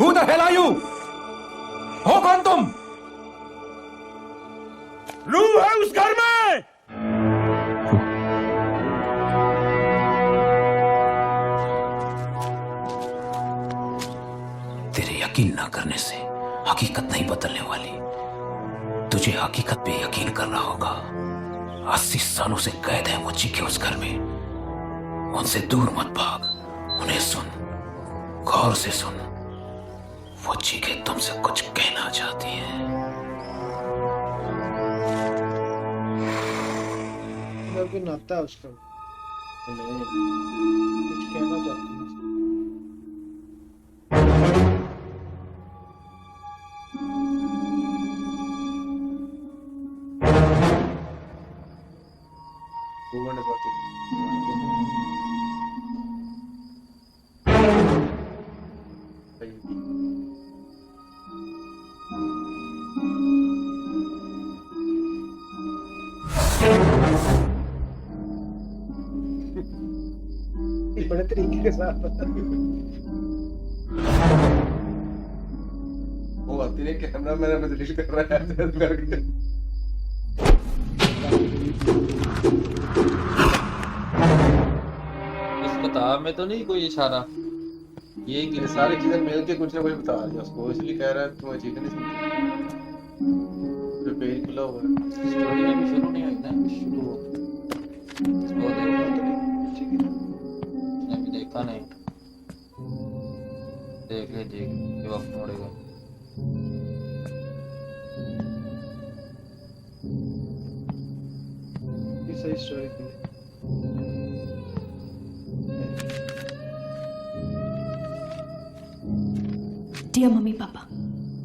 Who the hell are you? हो कौन तुम? रूह है उस घर में। तेरे यकीन ना करने से हकीकत नहीं बदलने वाली। तुझे हकीकत पे यकीन करना होगा। 80 सालों से कैद है वो चीखे उस घर में। उनसे दूर मत भाग, उन्हें सुन, गौर से सुन। वो चीखे तुमसे कुछ कहना चाहती है। भी नाता है उसका। कुछ कहना चाहती हूँ। बड़े तरीके के साथ वो आती है कैमरा मेरा में डिलीट कर रहा है करके। इस किताब में तो नहीं कोई इशारा। ये सारी चीजें मिल के कुछ ना कुछ बता रही है उसको, इसलिए कह रहा है तुम्हें चीजें नहीं सुनती। जो पेज खुला हुआ है स्टोरी अभी शुरू नहीं हुई ना, शुरू हो इसको देखो। उसने अभी देखा नहीं। देख ले ये वक्त मोड़ेगा। सही स्टोरी थी। डियर मम्मी पापा,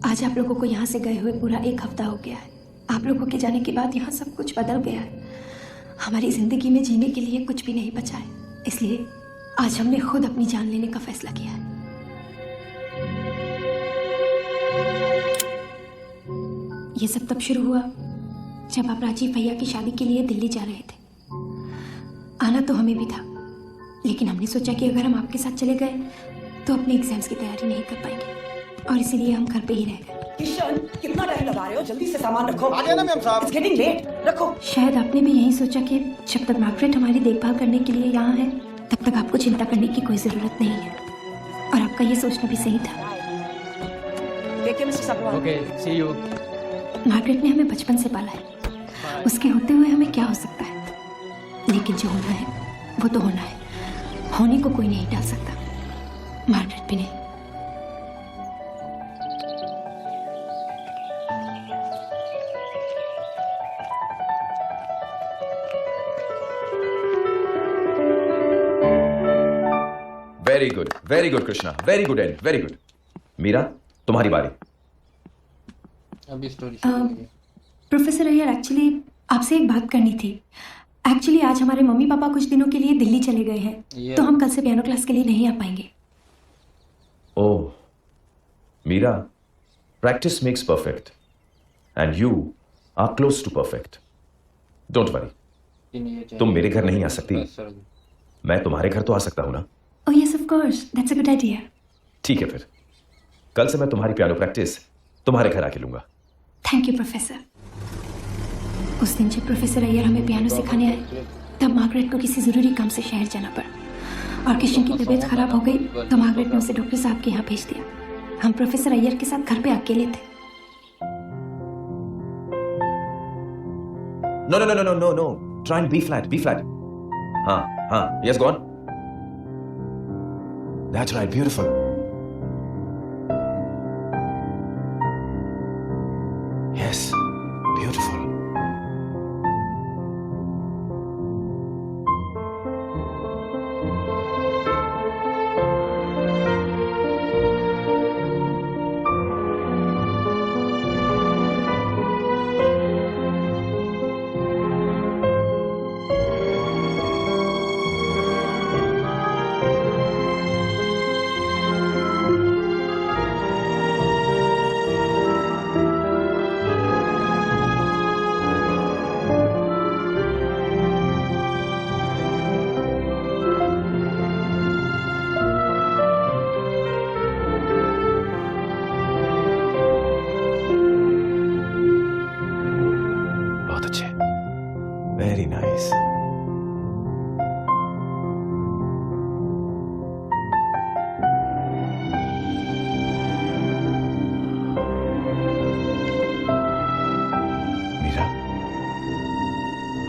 आज आप लोगों को यहाँ से गए हुए पूरा 1 हफ्ता हो गया है। आप लोगों के जाने के बाद यहाँ सब कुछ बदल गया है। हमारी ज़िंदगी में जीने के लिए कुछ भी नहीं बचा है, इसलिए आज हमने खुद अपनी जान लेने का फैसला किया है। ये सब तब शुरू हुआ जब आप राजीव भैया की शादी के लिए दिल्ली जा रहे थे। आना तो हमें भी था, लेकिन हमने सोचा कि अगर हम आपके साथ चले गए तो अपने एग्जाम्स की तैयारी नहीं कर पाएंगे, और इसीलिए हम घर पे ही रह गए। किशन, कितना टाइम लगा रहे हो? जल्दी से सामान रखो। आ गया ना मैम साहब। It's getting late. रखो। शायद आपने भी यही सोचा कि जब तक मार्गरेट हमारी देखभाल करने के लिए यहाँ है तब तक आपको चिंता करने की कोई ज़रूरत नहीं है, और आपका ये सोचना भी सही था। देखिए mister Sabharwal. Okay, see you. Margaret ने हमें बचपन से पाला है, उसके होते हुए हमें क्या हो सकता है, लेकिन जो होना है वो तो होना है। होने को कोई नहीं टाल सकता, मार्गरेट भी नहीं। Very good Krishna, very good and very good. Meera तुम्हारी बारी। अभी स्टोरी शुरू हुई है। प्रोफेसर अय्यर, एक्चुअली आपसे एक बात करनी थी। एक्चुअली आज हमारे मम्मी पापा कुछ दिनों के लिए दिल्ली चले गए हैं, तो हम कल से पियानो क्लास के लिए नहीं आ पाएंगे। Oh Meera, practice makes perfect and you are close to perfect. Don't worry, तुम मेरे घर नहीं आ सकती, मैं तुम्हारे घर तो आ सकता हूं ना। Oh yes of course, that's a good idea. ठीक है, फिर कल से मैं तुम्हारी पियानो प्रैक्टिस तुम्हारे घर आके लूंगा। Thank you professor. उस दिन जब प्रोफेसर अय्यर हमें पियानो सिखाने आए तब मार्गरेट को किसी ज़रूरी काम से शहर जाना पड़ा, और किशन की तबीयत खराब हो गई तो मार्गरेट ने उसे डॉक्टर साहब के यहाँ भेज दिया। हम प्रोफेसर अय्यर के साथ घर पे अकेले थे। No no no no no no, try and B flat, B flat. हाँ हाँ, yes go on. That's right, beautiful. Yes, beautiful.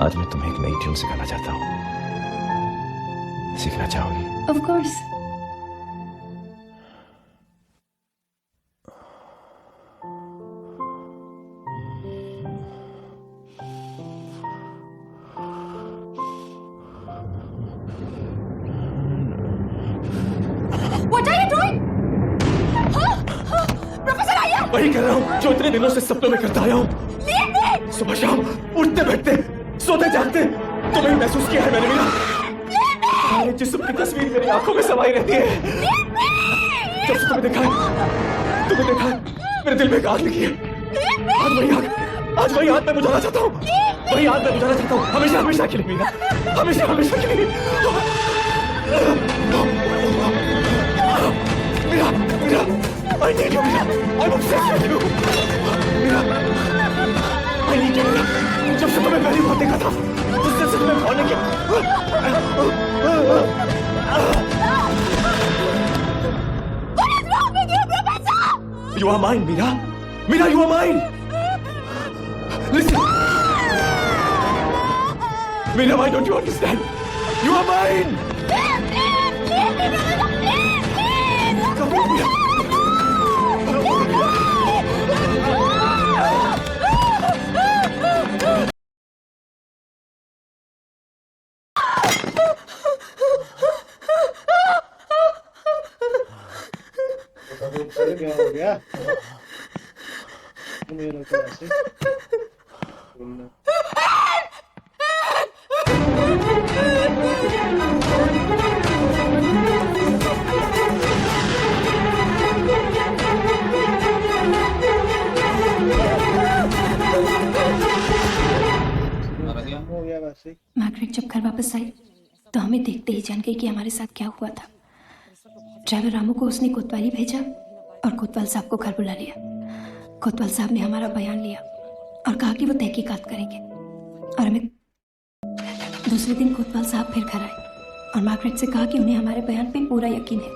आज मैं तुम्हें एक नई ट्यून सिखाना चाहता हूँ। सीखना चाहोगी? Of course. What are you doing? Professor आया। वही कर रहा हूँ जो इतने दिनों से सपनों में करता आया हूँ। सुबह शाम उठते बैठते सोते जागते तुम्हें महसूस किया है मैंने मीरा। तुम्हारे जिस्म की तस्वीर मेरी आंखों में समाई रहती है। जब से तुम्हें देखा मेरे दिल में एक आग लगी है। आज वही आग मैं बुझाना चाहता हूँ। वही आग मैं बुझाना चाहता हूँ, हमेशा हमेशा के लिए मीरा, हमेशा हमेशा के लिए। Meera, I need you, Meera. I'm obsessed with you, Meera. I need you, Meera. जब से तुम्हें पहली बार देखा था, उस दिन से तुम्हें खोने की। What is wrong with you, Professor? You are mine, Meera. Meera, you are mine. Listen. Meera, why don't you understand? You are mine. Please, Professor, please. Come here, Meera. क्या हो गया? मेरे को ऐसे बोलना। हो गया वैसे। मार्गरेट जब घर वापस आई तो हमें देखते ही जान गई कि हमारे साथ क्या हुआ था। ड्राइवर रामू को उसने कोतवाली भेजा और कोतवाल साहब को घर बुला लिया। कोतवाल साहब ने हमारा बयान लिया और कहा कि वो तहकीकात करेंगे। और हमें दूसरे दिन कोतवाल साहब फिर घर आए और मार्गरेट से कहा कि उन्हें हमारे बयान पे पूरा यकीन है,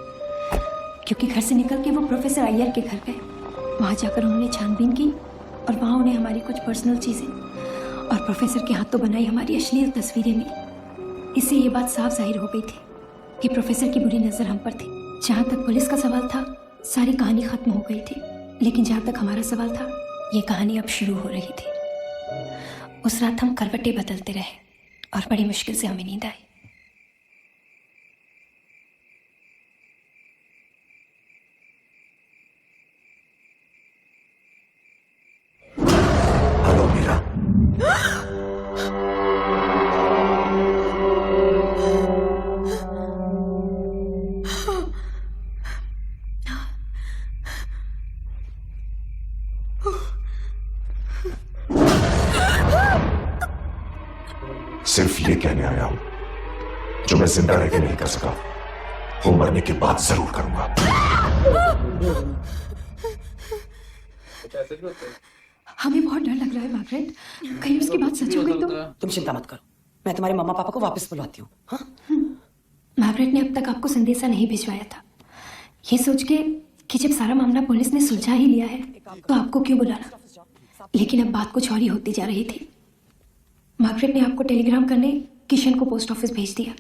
क्योंकि घर से निकल के वो प्रोफेसर अय्यर के घर गए। वहाँ जाकर उन्होंने छानबीन की और वहाँ उन्हें हमारी कुछ पर्सनल चीज़ें और प्रोफेसर के हाथों बनाई हमारी अश्लील तस्वीरें मिली। इससे ये बात साफ जाहिर हो गई थी कि प्रोफेसर की बुरी नज़र हम पर थी। जहाँ तक पुलिस का सवाल था, सारी कहानी खत्म हो गई थी, लेकिन जहाँ तक हमारा सवाल था, ये कहानी अब शुरू हो रही थी। उस रात हम करवटें बदलते रहे और बड़ी मुश्किल से हमें नींद आई। हेलो मीरा। सिर्फ ये कहने आया हूं जो मैं जिंदा रह के नहीं कर सका, वो मरने के बाद जरूर करूंगा। ऐसे भी होता है। हमें बहुत डर लग रहा है मार्गरेट, कहीं उसकी बात सच हो गई तो। तुम चिंता मत करो, मैं तुम्हारे मम्मा पापा को वापस बुलवाती हूँ। हाँ? मार्गरेट ने अब तक आपको संदेशा नहीं भिजवाया था, ये सोच के कि जब सारा मामला पुलिस ने सुलझा ही लिया है तो आपको क्यों बुलाना। लेकिन अब बात कुछ और ही होती जा रही थी। मार्गरेट ने आपको टेलीग्राम करने किशन को पोस्ट ऑफिस भेज दिया।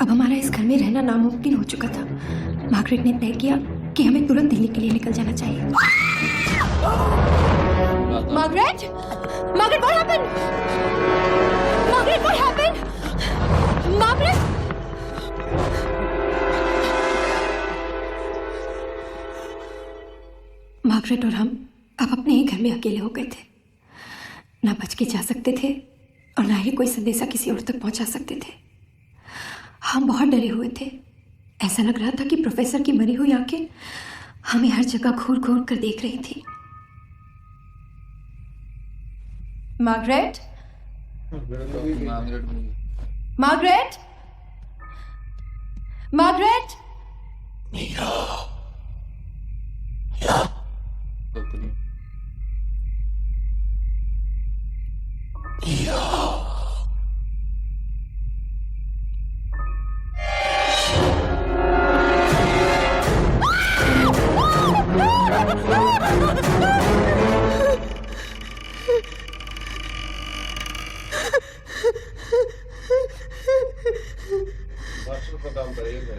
अब हमारा इस घर में रहना नामुमकिन हो चुका था। मार्गरेट ने तय किया कि हमें तुरंत दिल्ली के लिए निकल जाना चाहिए। Margaret? Margaret, what happened? Margaret, what happened? Margaret? Margaret और हम अब अपने ही घर में अकेले हो गए थे। ना बच के जा सकते थे और ना ही कोई संदेशा किसी और तक पहुंचा सकते थे। हम बहुत डरे हुए थे। ऐसा लग रहा था कि प्रोफेसर की मरी हुई आंखें हमें हर जगह घूर घूर कर देख रही थी। मार्गरेट, मार्गरेट भी मार्गरेट, मार्गरेट। पत्नी मास्टर का काम करेगा